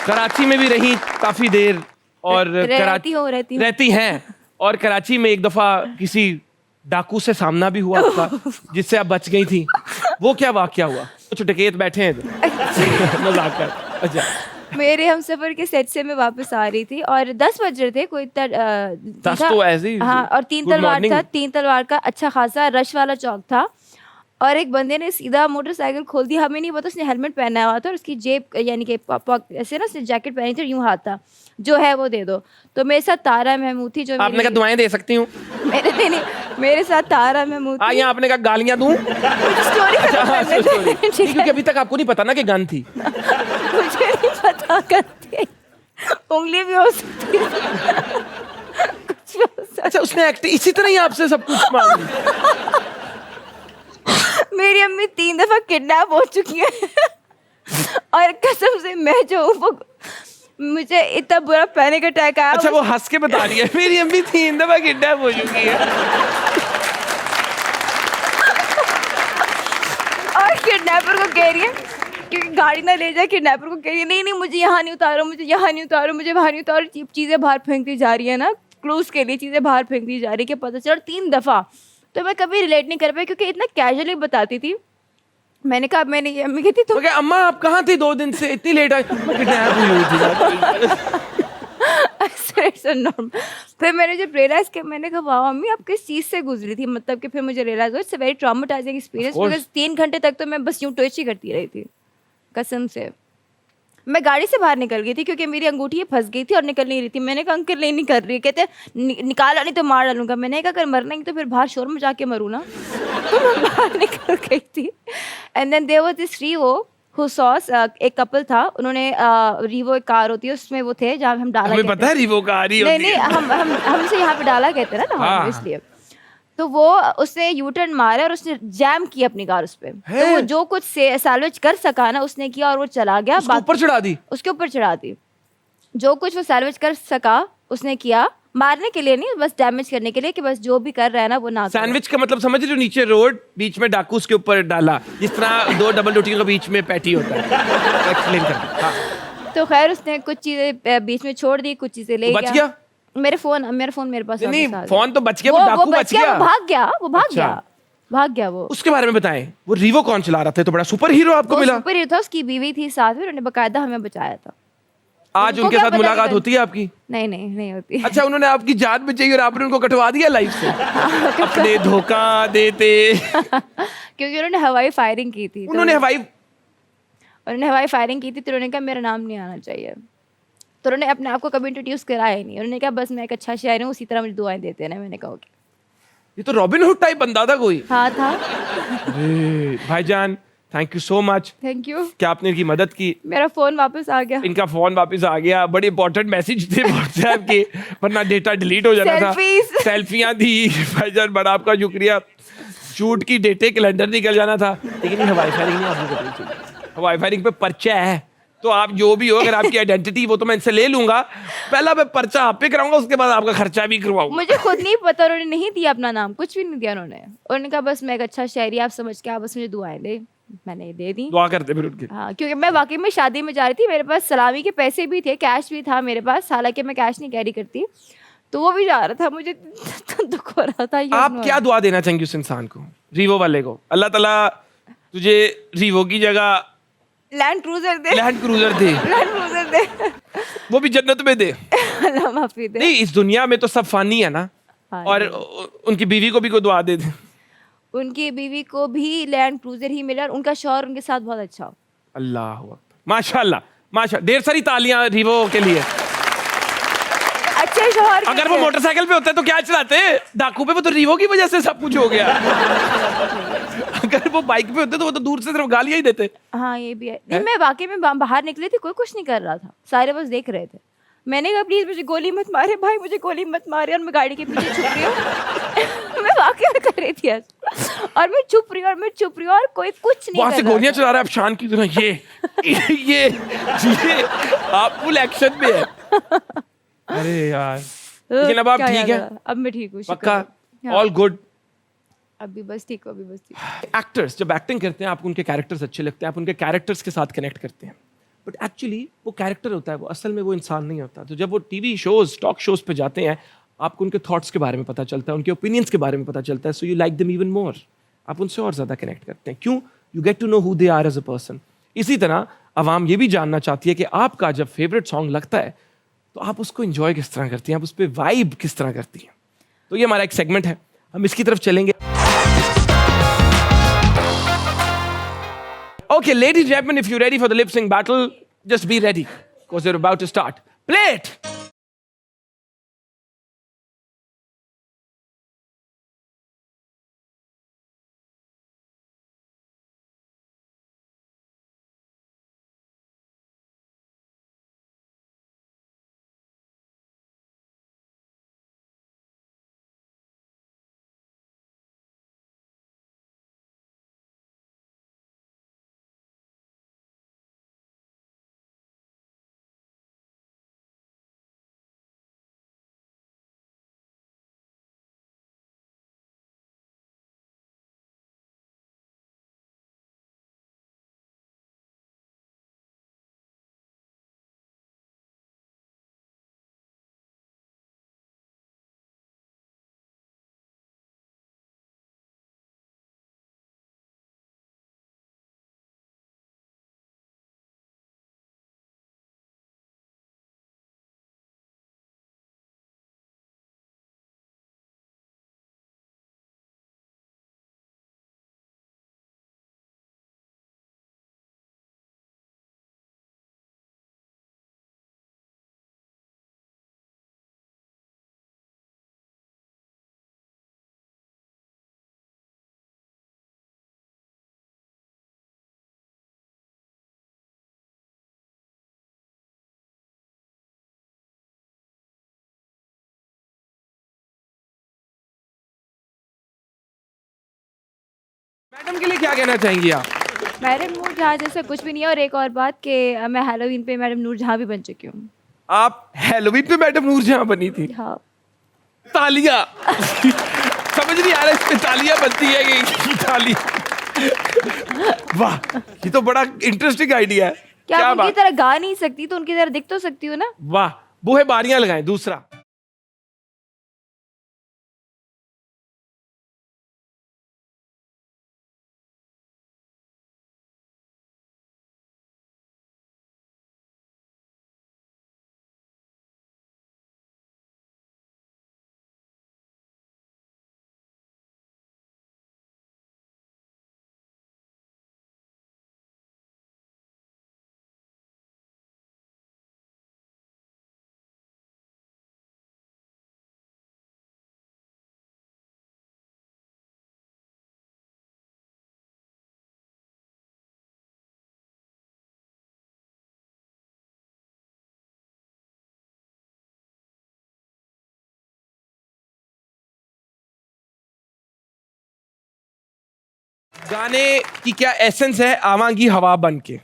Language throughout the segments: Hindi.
कराची में भी रही काफी देर और रहती हैं और कराची में एक दफा किसी डाकू से सामना भी हुआ आपका जिससे आप बच गई थी। वो क्या वाकया हुआ? कुछ डकैत बैठे हैं मजाक कर। अच्छा, मेरे हमसफर के सेट से मैं वापस आ रही थी और 10 बज रहे थे, कोई 10 तो ऐसे ही। हाँ, और 3 तलवार था, 3 तलवार का अच्छा खासा रश वाला चौक था और एक बंदे ने सीधा मोटरसाइकिल खोल दी। हमें नहीं पता उसने हेलमेट पहना हुआ था और उसकी जेब यानी कि ऐसे ना उसने जैकेट पहनी थी और यूं हाथ था, जो है वो दे दो। तो मेरे साथ तारा महमूद थी जो आपने कहा दुआएं दे सकती हूँ? मेरे साथ तारा महमूद थी। आपने कहा गालियां दूं? स्टोरी क्योंकि अभी तक आपको नहीं पता ना कि गन थी। मुझे नहीं पता, करती उंगली भी हो सकती है। कुछ भी हो सकता। अच्छा, उसने एक्टिंग इसी तरह ही आपसे सब कुछ मांग ली? मेरी अम्मी 3 दफा किडनैप हो चुकी है और कसम से मैं जो वो मुझे इतना बुरा पैनिक अटैक आया। अच्छा, वो हंस के बता रही है मेरी अम्मी 3 दफा किडनैप हो चुकी है और किडनैपर को कह रही है क्योंकि गाड़ी ना ले जाए, किडनैपर को कह रही है नहीं नहीं मुझे यहाँ नहीं उतारो, मुझे यहाँ नहीं उतारो, मुझे बाहर नहीं उतारो। चीज़ें बाहर फेंकती जा रही है ना, क्लूज के लिए चीज़ें बाहर फेंकती जा रही है कि पता चला 3 दफा। तो मैं कभी रिलेट नहीं कर पाई क्योंकि इतना कैजुअली बताती थी। मैंने कहा मैंने ये अम्मी कहती तो अम्मा आप कहाँ थी 2 दिन से, इतनी लेट आई? किडनैप हुई थी। फिर मैंने जब रियलाइज किया मैंने कहा वाह अम्मी आप किस चीज़ से गुजरी थी, मतलब कि फिर मुझे रियलाइज हुआ it's a very traumatising experience because 3 घंटे तक तो मैं बस यूँ टॉर्च ही करती रही थी कसम से। मैं गाड़ी से बाहर निकल गई थी क्योंकि मेरी अंगूठी फंस गई थी और निकल नहीं रही थी। मैंने कहा अंकल नहीं निकल रही, कहते निकाला नहीं तो मार डालूंगा। मैंने कहा अगर मरना ही तो फिर बाहर शोर मचा के मरूँ ना। तो मैं बाहर निकल गई थी and then there was this Rivo who sauce, एक कपल था, उन्होंने रीवो एक कार होती है उसमें वो थे जहाँ हम डाला हमें पता है रीवो कार ही होती है। नहीं हमसे यहाँ पे डाला कहते हैं ना, इसलिए तो वो उसने यू टर्न मारा और उसने जैम किया अपनी कार उस पे। तो वो जो कुछ सैल्वेज कर सका ना उसने किया और वो चला गया। ऊपर चढ़ा दी, उसके ऊपर चढ़ा दी। जो कुछ वो सैल्वेज कर सका उसने किया, मारने के लिए नहीं बस डैमेज करने के लिए कि बस जो भी कर रहा है ना वो ना। सैंडविच का मतलब समझ रहे हो? नीचे रोड, बीच में डाकू, उसके ऊपर डाला, जिस तरह 2 डबल रोटियों के बीच में पैटी होता है। एक्सप्लेन कर। हाँ। तो खैर उसने कुछ चीजें बीच में छोड़ दी, कुछ चीजें ले गया। मेरा फोन मेरे पास नहीं, फोन तो बच गया, वो डाकू बच गया। वो भाग गया वो। उसके बारे में बताएं, वो रीवो कौन चला रहा था? तो बड़ा सुपर हीरो आपको मिला। सुपर हीरो था, उसकी बीवी थी साथ में, उन्होंने बकायदा हमें बचाया था। आज उनके साथ मुलाकात होती है आपकी? नहीं होती। अच्छा, उन्होंने आपकी जान बचाई और आपने उनको कटवा दिया लाइफ से? अपने धोखा देते क्योंकि उन्होंने हवाई फायरिंग की थी। उन्होंने हवाई फायरिंग की थी तो उन्होंने कहा मेरा नाम नहीं आना चाहिए। तो उन्होंने अपने आप को कभी इंट्रोड्यूस कराया ही नहीं। उन्होंने कहा बस मैं एक अच्छा शायर हूँ, उसी तरह मुझे दुआएं देते हैं। मैंने कहा ओके। ये तो रॉबिन हुड टाइप बंदा था कोई। हाँ था। भाईजान thank you so much. Thank you क्या आपने इनकी मदद की। मेरा फोन वापस आ गया। इनका फोन वापस आ गया। बड़े इंपॉर्टेंट मैसेज थे व्हाट्सएप के, वरना डेटा डिलीट हो जाना था। सेल्फियां दी भाईजान, बड़ा आपका शुक्रिया। शूट की डेटे कैलेंडर निकल जाना था, लेकिन हवाई फायरिंग नहीं आपको करनी चाहिए। हवाई फायरिंग पे पर्चा है, तो आप जो भी हो, अगर आपकी आइडेंटिटी वो तो मैं इनसे ले लूंगा। पहला मैं पर्चा आप पे कराऊंगा, उसके बाद आपका खर्चा भी करवाऊंगा। मुझे खुद नहीं पता, उन्होंने नहीं दिया अपना नाम, कुछ भी नहीं दिया उन्होंने कहा बस मैं एक अच्छा शायरी आप समझ के आप बस मुझे दुआएं दे। मैंने दे दी। दुआ करते फिर उनके। हाँ, क्योंकि मैं वाकई में शादी में जा रही थी, मेरे पास सलामी के पैसे भी थे, कैश भी था मेरे पास, हालांकि मैं कैश नहीं कैरी करती, तो वो भी जा रहा था। मुझे दुख हो रहा था। आप क्या दुआ देना चाहेंगे उस इंसान को, रीवो वाले को? अल्लाह ताला तुझे रीवो की जगह लैंड क्रूजर दे वो भी जन्नत में दे। अल्लाह माफी दे। नहीं, इस दुनिया में तो सब फानी है ना। और उनकी बीवी को भी कोई दुआ दे दे। उनकी बीवी को भी लैंड क्रूजर ही मिला और उनका शौहर उनके साथ बहुत अच्छा। अल्लाह अकबर, माशाल्लाह माशाल्लाह। ढेर सारी तालियां रीवो के लिए। अच्छे शौहर। अगर वो मोटरसाइकिल पे होते तो क्या चलाते? डाकू पे। वो तो रीवो की वजह से सब कुछ हो गया। अगर वो बाइक पे होते तो वो तो दूर से सिर्फ गालियां ही देते। हाँ ये भी है। नहीं, मैं वाकई में बाहर निकली थी, कोई कुछ नहीं कर रहा था, सारे बस देख रहे थे। मैंने कहा प्लीज मुझे गोली मत मारे भाई, मुझे गोली मत मारे। और मैं गाड़ी के पीछे छुप रही हूँ। मैं वाकई में कर रही थी और मैं चुप रही हूँ और कोई कुछ नहीं। वहां से गोलियां चला रहा है शान की तरह। ये आप फुल एक्शन में है। अरे यार, लेकिन अब आप ठीक है? अब मैं ठीक हूँ, पक्का? All good? अभी बस ठीक हूँ। एक्टर्स जब एक्टिंग करते हैं, आपको उनके कैरेक्टर्स अच्छे लगते हैं, आप उनके कैरेक्टर्स के साथ कनेक्ट करते हैं। बट एक्चुअली वो कैरेक्टर होता है, वो असल में वो इंसान नहीं होता। तो जब वो टीवी शोज, टॉक शोज पे जाते हैं, आपको उनके थॉट्स के बारे में पता चलता है, उनके ओपिनियंस के बारे में पता चलता है, so you like them even more. आप उनसे और ज़्यादा कनेक्ट करते हैं। क्यों? You get to know who they are as a person. इसी तरह अवाम ये भी जानना चाहती है कि आपका जब फेवरेट सॉन्ग लगता है तो आप उसको एंजॉय किस तरह करती हैं, आप उस पर वाइब किस तरह करती हैं। तो ये हमारा एक सेगमेंट है, हम इसकी तरफ चलेंगे। Okay, ladies and gentlemen, if you're ready for the lip sync battle, just be ready because we're about to start. Play it! Madam के लिए क्या कहना चाहेंगी आप? मैडम नूरजहां जैसा कुछ भी नहीं है। और एक और बात कि मैं हैलोवीन पे मैडम नूरजहां भी बन चुकी हूँ। आप हैलोवीन पे मैडम नूरजहां बनी थी? हाँ। तालियां। समझ नहीं आ रहा इसमें तालियां बनती है कि तालियां। वाह, ये तो बड़ा इंटरेस्टिंग आइडिया है। क्या उनकी तरह गा नहीं सकती तो उनकी तरह दिख तो सकती हूँ ना। वाह, बूहे बारियां लगाएं। दूसरा, गाने की क्या एसेंस है आवांगी हवा बन के?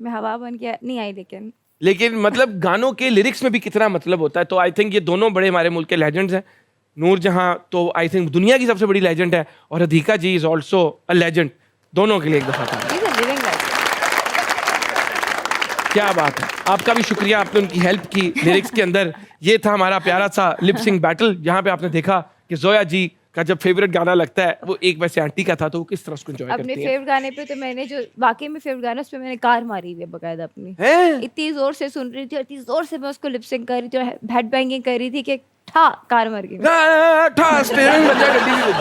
मैं हवा बन के नहीं आई लेकिन मतलब गानों के लिरिक्स में भी कितना मतलब होता है। तो आई थिंक ये दोनों बड़े हमारे मुल्क के लेजेंड्स हैं। नूरजहां तो आई थिंक दुनिया की सबसे बड़ी लेजेंड है, और अधिका जी इज ऑल्सो अ लेजेंड। दोनों के लिए एक दफा था। क्या बात है, आपका भी शुक्रिया, आपने उनकी हेल्प की लिरिक्स के अंदर। ये था हमारा प्यारा सा लिप सिंक बैटल, जहाँ पे आपने देखा कि जोया जी का जब फेवरेट गाना लगता है वो एक वैसे आंटी का था, तो वो किस तरह उसको एंजॉय करती अपने हैं। फेवरेट गाने पे तो मैंने जो वाकई में फेवरेट गाना, उस पे मैंने कार मारी हुई है बकायदा अपनी। इतनी जोर से सुन रही थी और इतनी जोर से मैं उसको लिप सिंक कर रही थी और हेड बैंगिंग कर रही थी कि ठा कार मर गई।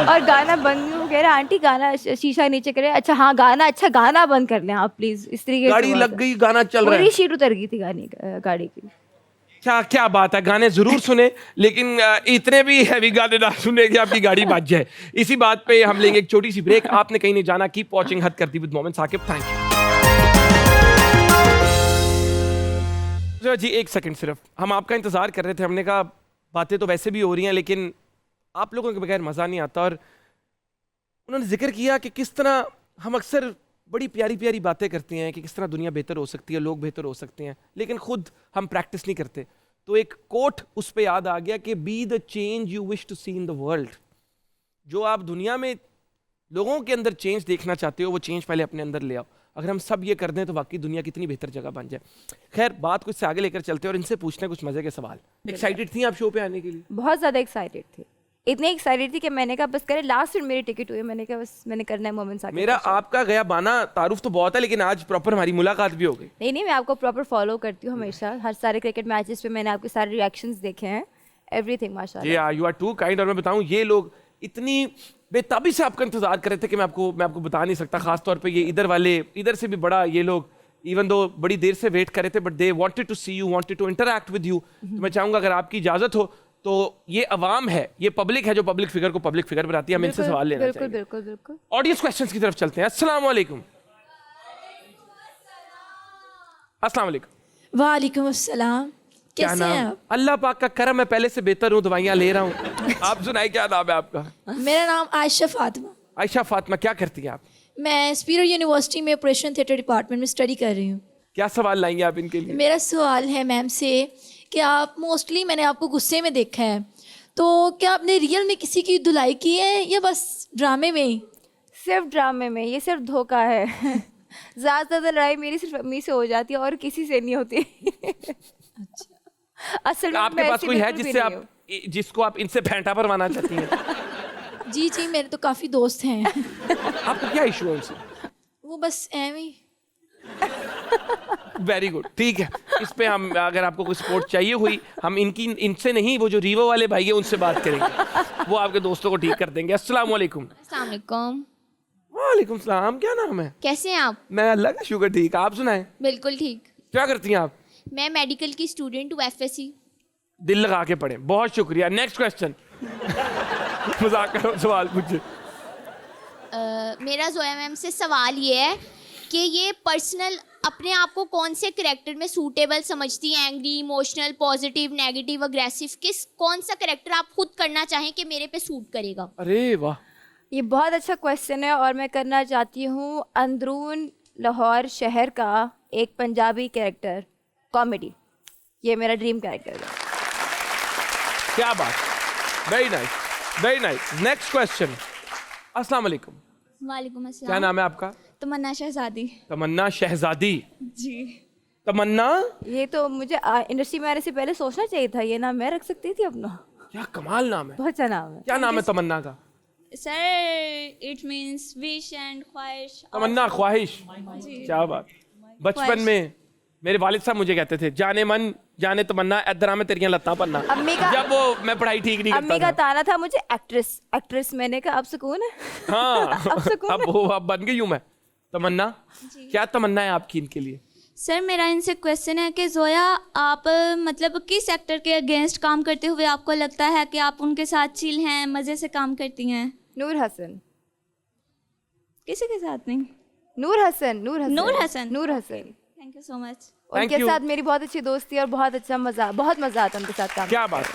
और गाना बंद हो गया, आंटी गाना शीशा नीचे करे। अच्छा हाँ गाना, अच्छा गाना बंद कर लें आप प्लीज। इस तरीके से गाड़ी लग गई, गाना चल रहा है, पूरी शीट उतर गई थी गाड़ी की। क्या क्या बात है, गाने जरूर सुने लेकिन इतने भी हैवी गाने ना सुने कि आपकी गाड़ी बच जाए। इसी बात पे हम लेंगे एक छोटी सी ब्रेक। आपने कहीं नहीं जाना, कीप वॉचिंग हद करती with Momin Saqib. Thank you जी। एक सेकंड सिर्फ, हम आपका इंतजार कर रहे थे। हमने कहा बातें तो वैसे भी हो रही हैं लेकिन आप लोगों के बगैर मजा नहीं आता। और उन्होंने जिक्र किया कि किस तरह हम अक्सर बड़ी प्यारी प्यारी बातें करते हैं कि किस तरह दुनिया बेहतर हो सकती है, लोग बेहतर हो सकते हैं, लेकिन खुद हम प्रैक्टिस नहीं करते। तो एक कोट उस पे याद आ गया कि be the change you wish to see in the world. जो आप दुनिया में लोगों के अंदर चेंज देखना चाहते हो, वो चेंज पहले अपने अंदर ले आओ। अगर हम सब ये कर दें तो वाकई दुनिया कितनी बेहतर जगह बन जाए। खैर बात कुछ से आगे लेकर चलते हैं और इनसे पूछते हैं कुछ मजे के सवाल। एक्साइटेड थी आप शो पे आने के लिए? बहुत ज़्यादा एक्साइटेड थी, इतनी एक्साइटेड थी कि मैंने कहा बस करे, लास्ट में मेरी टिकट हुई, मैंने कहा बस मैंने करना है मोमेंट्स आके। मेरा आपका गया बाना तारुफ तो बहुत है, लेकिन आज प्रॉपर हमारी मुलाकात भी हो गई। नहीं, मैं आपको प्रॉपर फॉलो करती हूँ हमेशा, हर सारे क्रिकेट मैचेस पे मैंने आपके सारे रिएक्शंस देखे हैं, एवरीथिंग माशाल्लाह। You are too kind. और मैं बताऊं ये लोग इतनी बेताबी से आपका इंतजार कर रहे थे कि मैं आपको बता नहीं सकता। खास तौर पे ये इधर वाले, इधर से भी बड़ा ये लोग, इवन दो बड़ी देर से वेट कर रहे थे, but they wanted to see you, wanted to interact with you. तो मैं चाहूंगा अगर आपकी इजाजत हो तो ये अवाम है, ये पब्लिक है जो पब्लिक फिगर को पब्लिक फिगर बनाती है, हम इनसे सवाल लेना बिल्कुल चाहेंगे। बिल्कुल बिल्कुल। ऑडियंस क्वेश्चंस की तरफ चलते हैं। अस्सलाम वालेकुम। अस्सलाम वालेकुम। वालेकुम अस्सलाम। क्या कैसे हैं नाम? आप? अल्लाह पाक का करम, मैं पहले से बेहतर हूँ, दवाइयाँ ले रहा हूँ। आप सुनाइए क्या नाम है आपका? मेरा नाम आयशा फातिमा। आयशा फातिमा, क्या करती हैं आप? मैं स्पीरो यूनिवर्सिटी में ऑपरेशन थिएटर डिपार्टमेंट में स्टडी कर रही हूँ। क्या सवाल लाएंगे आप इनके लिए? मेरा सवाल है मैम से कि आप मोस्टली, मैंने आपको गुस्से में देखा है, तो क्या आपने रियल में किसी की धुलाई की है या बस ड्रामे में ही? सिर्फ ड्रामे में, ये सिर्फ धोखा है। ज़्यादा लड़ाई मेरी सिर्फ अम्मी से हो जाती है और किसी से नहीं होती। अच्छा, असल में आपके मैं पास ऐसी कोई है बिल्कुल भी जिससे नहीं हूँ। जिसको आप इनसे फेंटा परवाना चाहती हैं? जी जी, मेरे तो काफ़ी दोस्त हैं। आपको क्या इशू है उनसे? वो बस एवं ही। वेरी गुड, ठीक है। इस पे हम, अगर आपको कोई सपोर्ट चाहिए हुई, हम इनसे नहीं, वो जो रीवो वाले भाई है उनसे बात करेंगे, वो आपके दोस्तों को ठीक कर देंगे। अस्सलाम वालेकुम। अस्सलाम वालेकुम। वालेकुम सलाम। क्या नाम है? कैसे हैं आप? मैं अल्लाह का शुक्र ठीक। आप सुनाएं, बिल्कुल ठीक। क्या करती हैं आप? मैं मेडिकल की स्टूडेंट हूँ, एफएससी। दिल लगा के पढ़ें। बहुत शुक्रिया। Next question. मजाक करो, सवाल पूछिए। मेरा जोया मैम से सवाल ये है कि ये पर्सनल अपने आप को कौन से करेक्टर में सूटेबल समझती हैं? Angry, emotional, positive, negative, aggressive, कौन सा करेक्टर आप खुद करना चाहें कि मेरे पे सूट करेगा? अरे वाह, ये बहुत अच्छा क्वेश्चन है और मैं करना चाहती हूँ अंदरून लाहौर शहर का एक पंजाबी कैरेक्टर, कॉमेडी। ये मेरा ड्रीम कैरेक्टर है। क्या बात, very nice, very nice. Next question. अस्सलाम वालेकुम। वालेकुम अस्सलाम। क्या नाम है आपका? तमन्ना शहजादी। तमन्ना शहजादी। जी। तमन्ना, ये तो मुझे इंडस्ट्री में आने से पहले सोचना चाहिए था, ये नाम मैं रख सकती थी अपना। क्या कमाल नाम है। बहुत अच्छा नाम है। क्या नाम है तमन्ना का? Sir it means wish and ख्वाहिश। तमन्ना ख्वाहिश। क्या बात। बचपन ख्वाहिश। में मेरे वालिद साहब मुझे कहते थे, जाने मन जाने तमन्ना इधर में तेरियां लत्तां पन्ना। अम्मी का, जब वो मैं पढ़ाई ठीक नहीं अम्मी का करता था। ताना था मुझे एक्ट्रेस एक्ट्रेस। मैंने कहा अब सुकून है। हाँ, अब सुकून है। अब बन गई हूँ मैं। तमन्ना, क्या तमन्ना है आपकी इनके लिए? सर मेरा इनसे क्वेश्चन है कि जोया आप मतलब किस एक्टर के अगेंस्ट काम करते हुए आपको लगता है कि आप उनके साथ चिल हैं, मज़े से काम करती हैं? नूर हसन। किसी के साथ नहीं? Noor Hasan, Noor Hasan, Noor Hasan. Noor Hasan. Thank you so much. Thank उनके you. साथ मेरी बहुत अच्छी दोस्ती और बहुत मज़ा आता है उनके साथ काम क्या बात है।